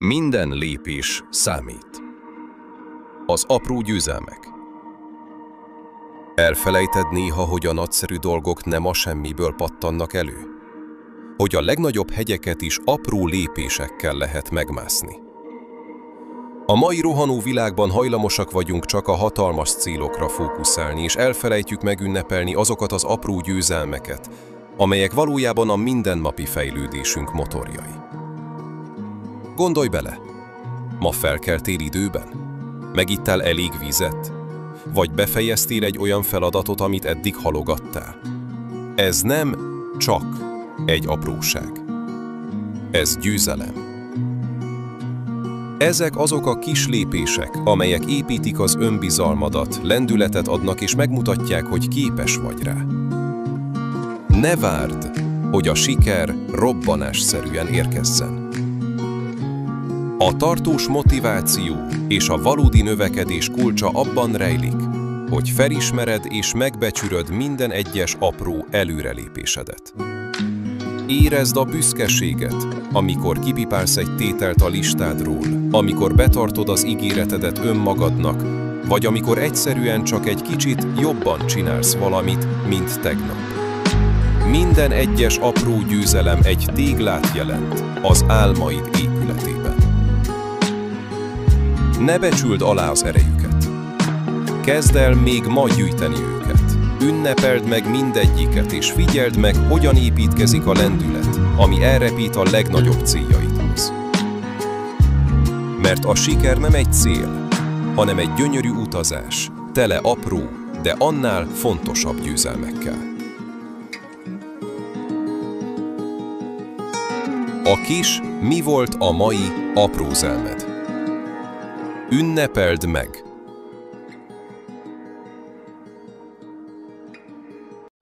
Minden lépés számít. Az apró győzelmek. Elfelejted néha, hogy a nagyszerű dolgok nem a semmiből pattannak elő? Hogy a legnagyobb hegyeket is apró lépésekkel lehet megmászni. A mai rohanó világban hajlamosak vagyunk csak a hatalmas célokra fókuszálni, és elfelejtjük megünnepelni azokat az apró győzelmeket, amelyek valójában a mindennapi fejlődésünk motorjai. Gondolj bele! Ma felkeltél időben? Megittál elég vizet? Vagy befejeztél egy olyan feladatot, amit eddig halogattál? Ez nem csak egy apróság. Ez győzelem. Ezek azok a kis lépések, amelyek építik az önbizalmadat, lendületet adnak és megmutatják, hogy képes vagy rá. Ne várd, hogy a siker robbanásszerűen érkezzen. A tartós motiváció és a valódi növekedés kulcsa abban rejlik, hogy felismered és megbecsülöd minden egyes apró előrelépésedet. Érezd a büszkeséget, amikor kipipálsz egy tételt a listádról, amikor betartod az ígéretedet önmagadnak, vagy amikor egyszerűen csak egy kicsit jobban csinálsz valamit, mint tegnap. Minden egyes apró győzelem egy téglát jelent az álmaid épületében. Ne becsüld alá az erejüket. Kezd el még ma gyűjteni őket. Ünnepeld meg mindegyiket, és figyeld meg, hogyan építkezik a lendület, ami elrepít a legnagyobb céljaidhoz. Mert a siker nem egy cél, hanem egy gyönyörű utazás, tele apró, de annál fontosabb győzelmekkel. A kis mi volt a mai aprózelmed? Ünnepeld meg,